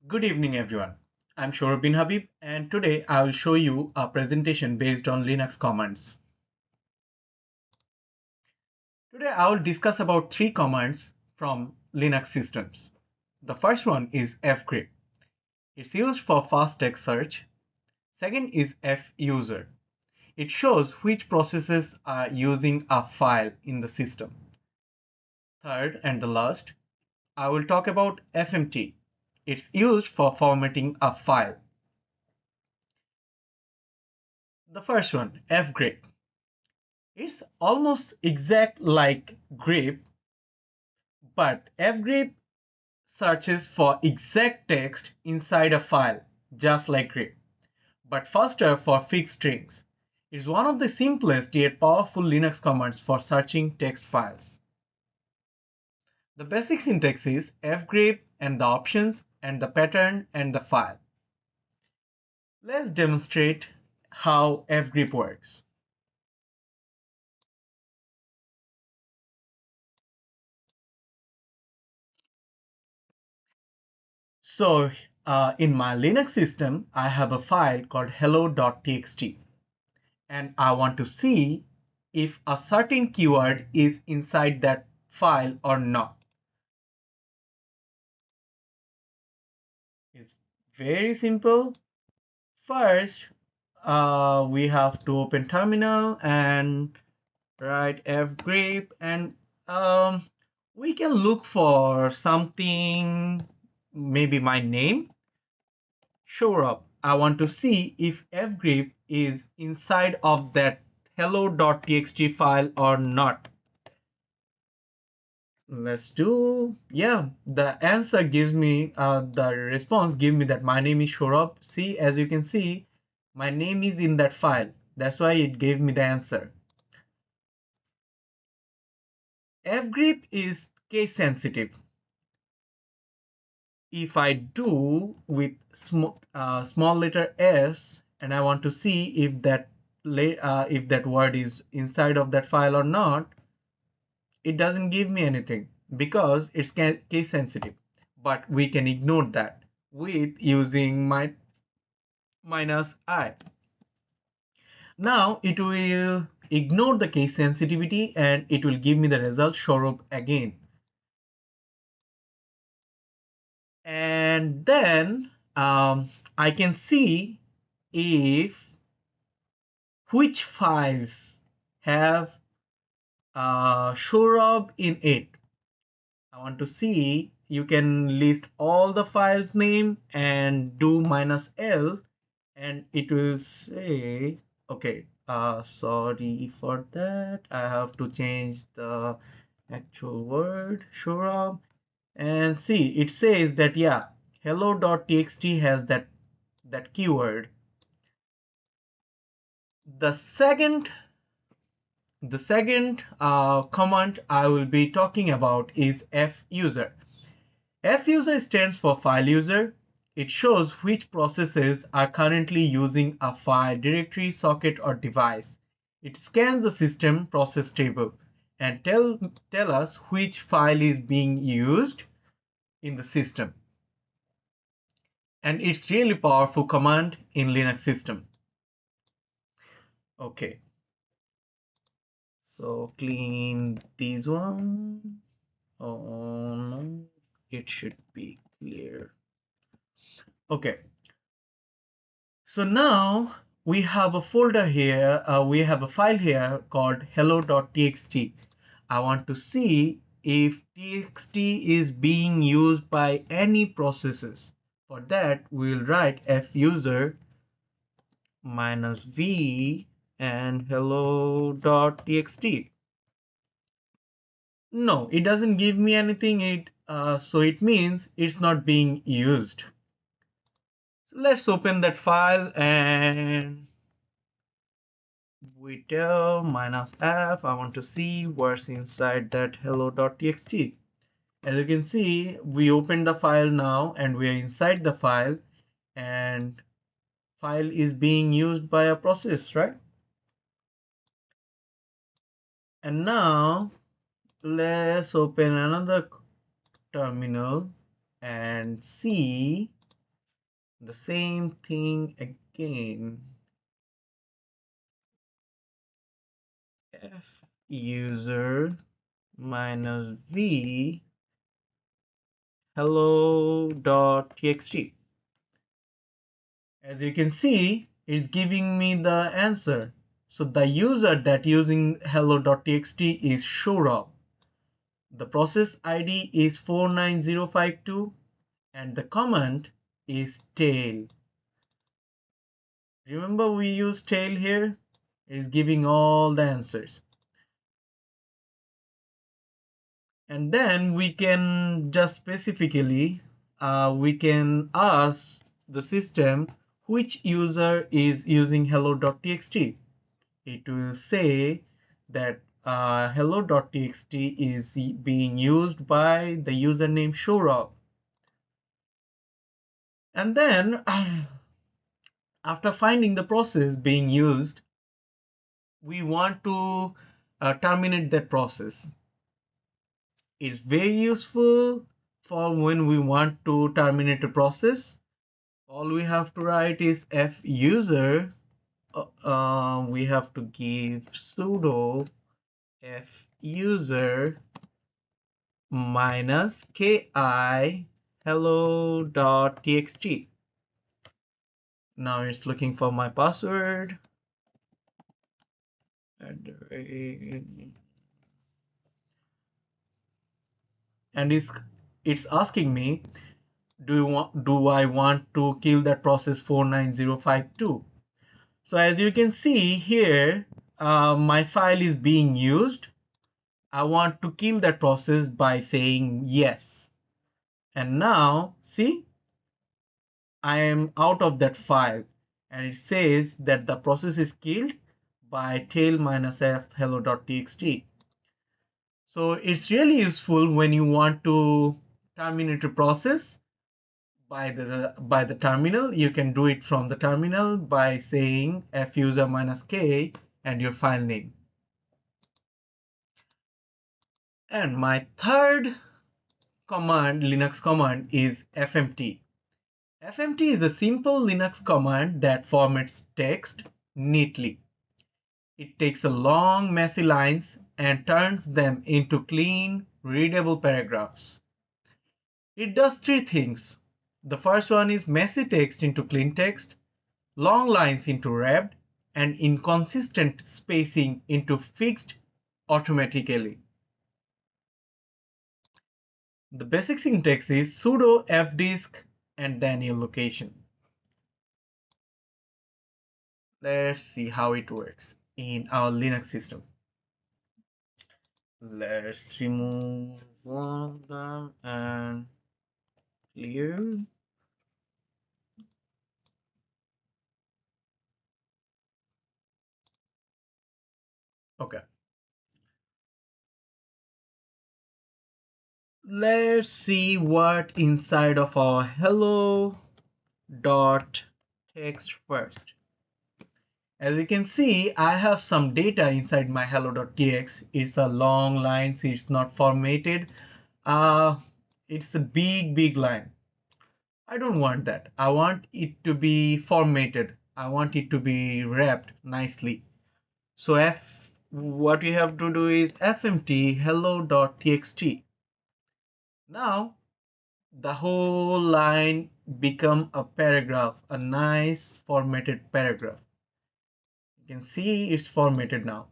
Good evening, everyone. I'm Shourab bin Habib, and today I will show you a presentation based on Linux commands. Today I will discuss about three commands from Linux systems. The first one is fgrep. It's used for fast text search. Second is fuser. It shows which processes are using a file in the system. Third and the last, I will talk about fmt. It's used for formatting a file. The first one, fgrep. It's almost exact like grep, but fgrep searches for exact text inside a file, just like grep, but faster for fixed strings. It's one of the simplest yet powerful Linux commands for searching text files. The basic syntax is fgrep and the options and the pattern and the file. Let's demonstrate how fgrep works. So in my Linux system, I have a file called hello.txt and I want to see if a certain keyword is inside that file or not. It's very simple. First, we have to open terminal and write fgrep and we can look for something, maybe my name. Shourab. I want to see if fgrep is inside of that hello.txt file or not. Let's do, yeah, the answer gives me, the response gives me that my name is Shourab. See, as you can see, my name is in that file. That's why it gave me the answer. Fgrep is case sensitive. If I do with small letter s and I want to see if that word is inside of that file or not, it doesn't give me anything because it's case sensitive. But we can ignore that with using my -i. Now it will ignore the case sensitivity and it will give me the result Shourab again. And then I can see if which files have Shourab in it. I want to see, you can list all the files name and do -l and it will say, okay, sorry for that, I have to change the actual word Shourab and see it says that yeah, hello.txt has that keyword. The second command I will be talking about is fuser. Fuser stands for file user. It shows which processes are currently using a file, directory, socket, or device. It scans the system process table and tell us which file is being used in the system. And it's really powerful command in Linux system. Okay, so clean these one. Oh no, it should be clear. Okay, so now we have a folder here, we have a file here called hello.txt. I want to see if txt is being used by any processes. For that, we'll write fuser -v and hello.txt. No, it doesn't give me anything. So it means it's not being used. So let's open that file and we tell -f. I want to see what's inside that hello.txt. As you can see, we opened the file now and we are inside the file and file is being used by a process, right? And now let's open another terminal and see the same thing again. F user minus v hello.txt. As you can see, it's giving me the answer. So the user that using hello.txt is Shurab. The process ID is 49052 and the command is tail. Remember we use tail here? It's giving all the answers. And then we can just specifically we can ask the system which user is using hello.txt. It will say that hello.txt is being used by the username Shurab. And then after finding the process being used, we want to terminate that process. It's very useful for when we want to terminate a process. All we have to write is f user. We have to give sudo f user minus ki hello.txt. Now it's looking for my password. And it's asking me, do I want to kill that process 49052? So as you can see here, my file is being used. I want to kill that process by saying yes. And now see, I am out of that file and it says that the process is killed by tail minus f hello.txt. So it's really useful when you want to terminate a process by the terminal. You can do it from the terminal by saying fuser minus k and your file name. And my third command, Linux command, is fmt. Fmt is a simple Linux command that formats text neatly. It takes a long messy lines and turns them into clean, readable paragraphs. It does three things. The first one is messy text into clean text, long lines into wrapped, and inconsistent spacing into fixed automatically. The basic syntax is sudo fdisk and then your location. Let's see how it works in our Linux system. Let's remove one of them and clear. Okay. Let's see what inside of our hello dot text first. As you can see, I have some data inside my hello.txt. It's a long line, so it's not formatted. It's a big line. I don't want that. I want it to be formatted. I want it to be wrapped nicely. So what we have to do is fmt hello.txt. Now the whole line become a paragraph, a nice formatted paragraph. You can see it's formatted now.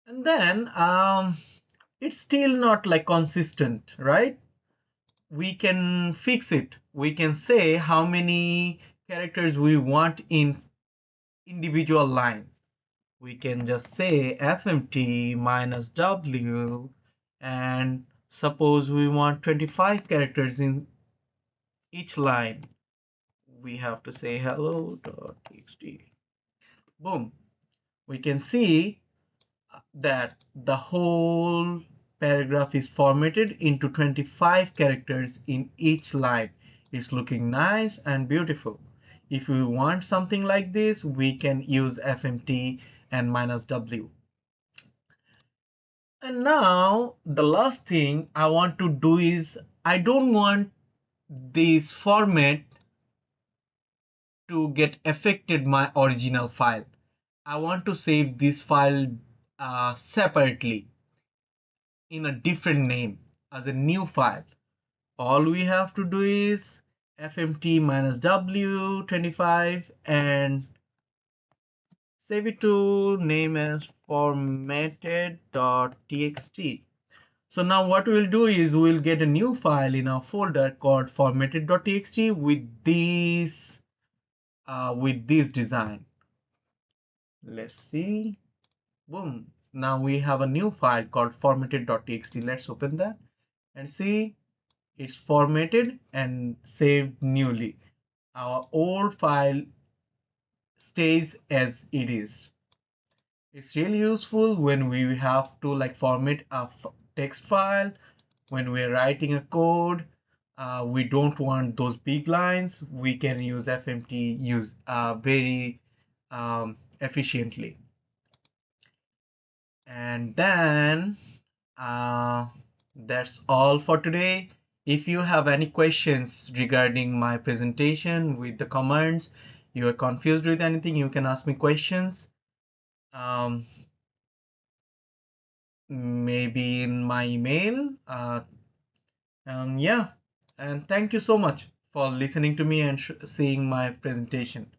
And then it's still not like consistent, right? We can fix it. We can say how many characters we want in individual line. We can just say fmt minus w, and suppose we want 25 characters in each line. We have to say hello.txt. Boom. We can see that the whole paragraph is formatted into 25 characters in each line. It's looking nice and beautiful. If we want something like this, we can use fmt and minus w. And now the last thing I want to do is I don't want this format to get affected my original file. I want to save this file separately in a different name as a new file. All we have to do is fmt-w25 and save it to name as formatted.txt. So now what we'll do is we'll get a new file in our folder called formatted.txt with this design. Let's see. Boom. Now we have a new file called formatted.txt. Let's open that and see it's formatted and saved newly. Our old file stays as it is. It's really useful when we have to like format a text file, when we're writing a code. We don't want those big lines. We can use FMT use very efficiently. And then uh, that's all for today. If you have any questions regarding my presentation with the comments, you are confused with anything, you can ask me questions. Um, Maybe in my email. Yeah, and thank you so much for listening to me and seeing my presentation.